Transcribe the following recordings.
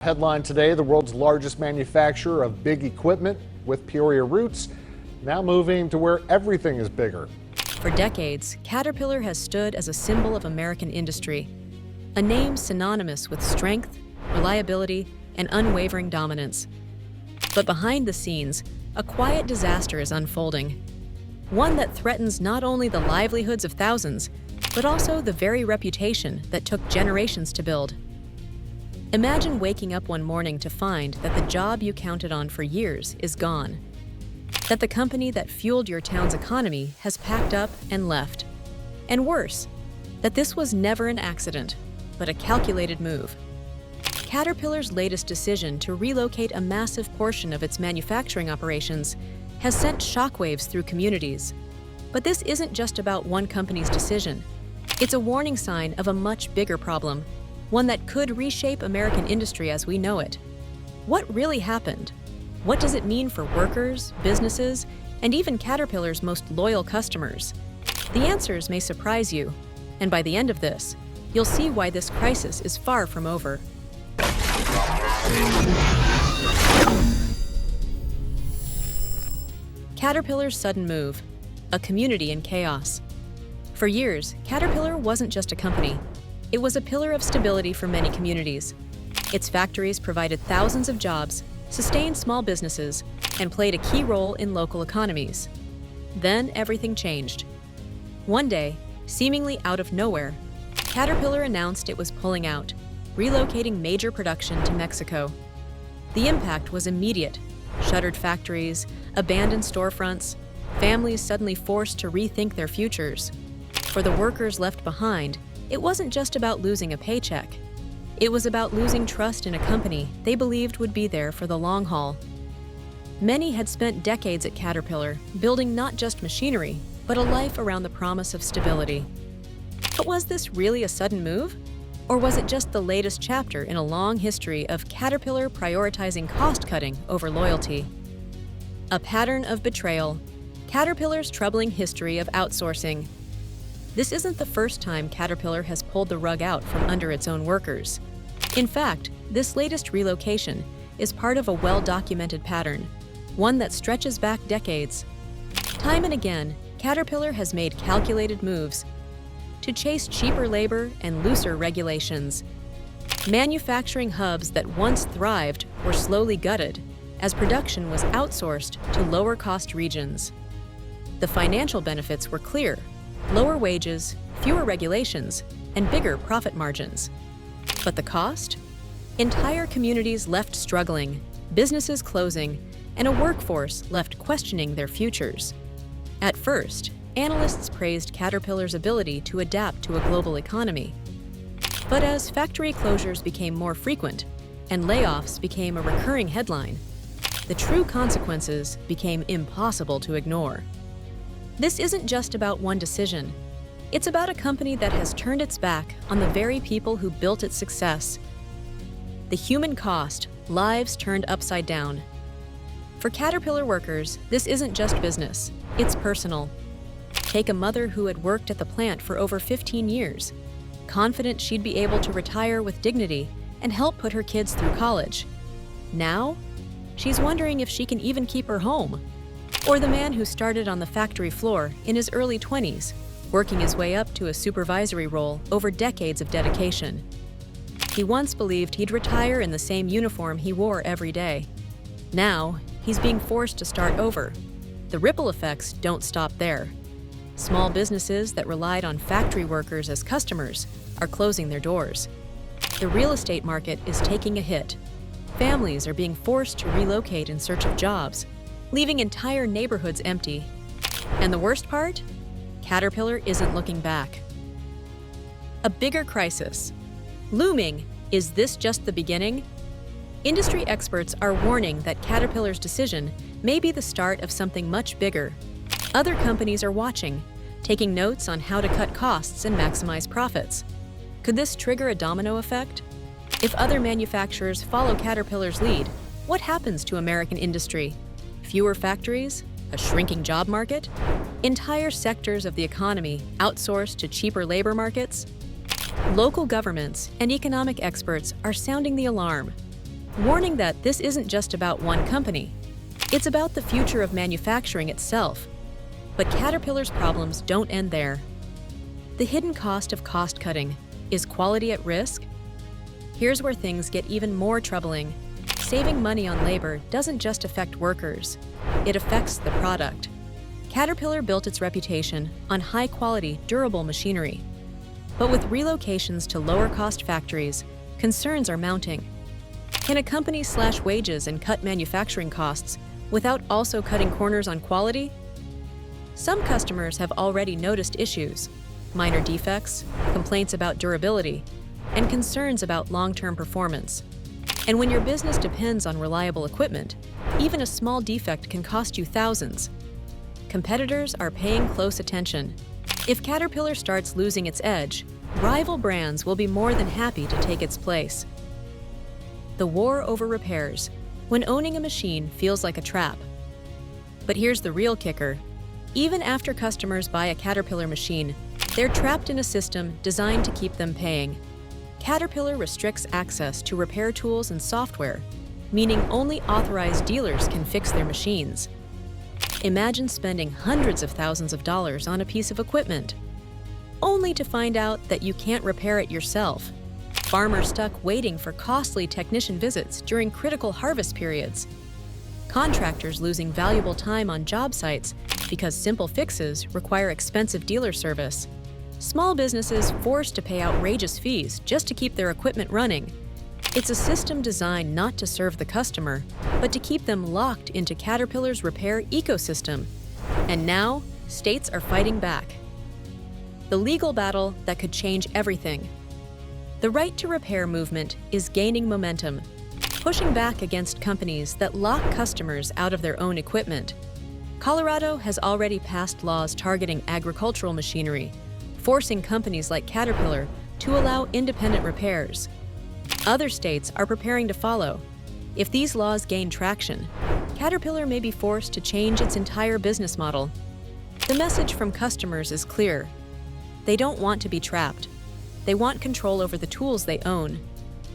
Headline today, the world's largest manufacturer of big equipment with Peoria roots, now moving to where everything is bigger. For decades, Caterpillar has stood as a symbol of American industry, a name synonymous with strength, reliability, and unwavering dominance. But behind the scenes, a quiet disaster is unfolding, one that threatens not only the livelihoods of thousands, but also the very reputation that took generations to build. Imagine waking up one morning to find that the job you counted on for years is gone. That the company that fueled your town's economy has packed up and left. And worse, that this was never an accident, but a calculated move. Caterpillar's latest decision to relocate a massive portion of its manufacturing operations has sent shockwaves through communities. But this isn't just about one company's decision. It's a warning sign of a much bigger problem, one that could reshape American industry as we know it. What really happened? What does it mean for workers, businesses, and even Caterpillar's most loyal customers? The answers may surprise you, and by the end of this, you'll see why this crisis is far from over. Caterpillar's sudden move, a community in chaos. For years, Caterpillar wasn't just a company. It was a pillar of stability for many communities. Its factories provided thousands of jobs, sustained small businesses, and played a key role in local economies. Then everything changed. One day, seemingly out of nowhere, Caterpillar announced it was pulling out, relocating major production to Mexico. The impact was immediate. Shuttered factories, abandoned storefronts, families suddenly forced to rethink their futures. For the workers left behind, it wasn't just about losing a paycheck. It was about losing trust in a company they believed would be there for the long haul. Many had spent decades at Caterpillar, building not just machinery, but a life around the promise of stability. But was this really a sudden move? Or was it just the latest chapter in a long history of Caterpillar prioritizing cost-cutting over loyalty? A pattern of betrayal, Caterpillar's troubling history of outsourcing. This isn't the first time Caterpillar has pulled the rug out from under its own workers. In fact, this latest relocation is part of a well-documented pattern, one that stretches back decades. Time and again, Caterpillar has made calculated moves to chase cheaper labor and looser regulations. Manufacturing hubs that once thrived were slowly gutted as production was outsourced to lower-cost regions. The financial benefits were clear: lower wages, fewer regulations, and bigger profit margins. But the cost? Entire communities left struggling, businesses closing, and a workforce left questioning their futures. At first, analysts praised Caterpillar's ability to adapt to a global economy. But as factory closures became more frequent and layoffs became a recurring headline, the true consequences became impossible to ignore. This isn't just about one decision. It's about a company that has turned its back on the very people who built its success. The human cost, lives turned upside down. For Caterpillar workers, this isn't just business, it's personal. Take a mother who had worked at the plant for over 15 years, confident she'd be able to retire with dignity and help put her kids through college. Now, she's wondering if she can even keep her home. Or the man who started on the factory floor in his early 20s, working his way up to a supervisory role over decades of dedication. He once believed he'd retire in the same uniform he wore every day. Now, he's being forced to start over. The ripple effects don't stop there. Small businesses that relied on factory workers as customers are closing their doors. The real estate market is taking a hit. Families are being forced to relocate in search of jobs, leaving entire neighborhoods empty. And the worst part? Caterpillar isn't looking back. A bigger crisis. Looming. Is this just the beginning? Industry experts are warning that Caterpillar's decision may be the start of something much bigger. Other companies are watching, taking notes on how to cut costs and maximize profits. Could this trigger a domino effect? If other manufacturers follow Caterpillar's lead, what happens to American industry? Fewer factories? A shrinking job market? Entire sectors of the economy outsourced to cheaper labor markets? Local governments and economic experts are sounding the alarm. warning that this isn't just about one company. It's about the future of manufacturing itself. But Caterpillar's problems don't end there. The hidden cost of cost cutting. Is quality at risk? Here's where things get even more troubling. Saving money on labor doesn't just affect workers. It affects the product. Caterpillar built its reputation on high-quality, durable machinery. But with relocations to lower-cost factories, concerns are mounting. Can a company slash wages and cut manufacturing costs without also cutting corners on quality? Some customers have already noticed issues: minor defects, complaints about durability, and concerns about long-term performance. And when your business depends on reliable equipment, even a small defect can cost you thousands. Competitors are paying close attention. If Caterpillar starts losing its edge, rival brands will be more than happy to take its place. The war over repairs, when owning a machine feels like a trap. But here's the real kicker. Even after customers buy a Caterpillar machine, they're trapped in a system designed to keep them paying. Caterpillar restricts access to repair tools and software, meaning only authorized dealers can fix their machines. Imagine spending hundreds of thousands of dollars on a piece of equipment, only to find out that you can't repair it yourself. Farmers stuck waiting for costly technician visits during critical harvest periods. Contractors losing valuable time on job sites because simple fixes require expensive dealer service. Small businesses forced to pay outrageous fees just to keep their equipment running. It's a system designed not to serve the customer, but to keep them locked into Caterpillar's repair ecosystem. And now, states are fighting back. The legal battle that could change everything. The right to repair movement is gaining momentum, pushing back against companies that lock customers out of their own equipment. Colorado has already passed laws targeting agricultural machinery, forcing companies like Caterpillar to allow independent repairs. Other states are preparing to follow. If these laws gain traction, Caterpillar may be forced to change its entire business model. The message from customers is clear. They don't want to be trapped. They want control over the tools they own.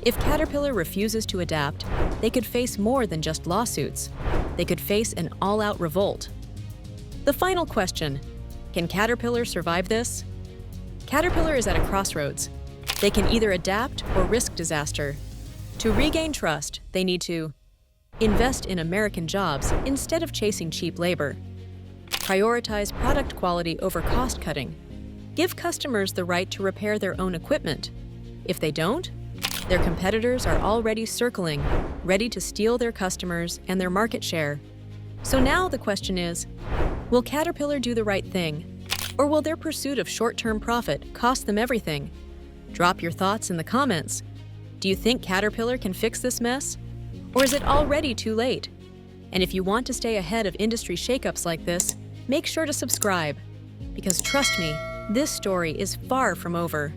If Caterpillar refuses to adapt, they could face more than just lawsuits. They could face an all-out revolt. The final question: can Caterpillar survive this? Caterpillar is at a crossroads. They can either adapt or risk disaster. To regain trust, they need to invest in American jobs instead of chasing cheap labor, prioritize product quality over cost cutting, give customers the right to repair their own equipment. If they don't, their competitors are already circling, ready to steal their customers and their market share. So now the question is, will Caterpillar do the right thing? Or will their pursuit of short-term profit cost them everything? Drop your thoughts in the comments. Do you think Caterpillar can fix this mess? Or is it already too late? And if you want to stay ahead of industry shakeups like this, make sure to subscribe. Because trust me, this story is far from over.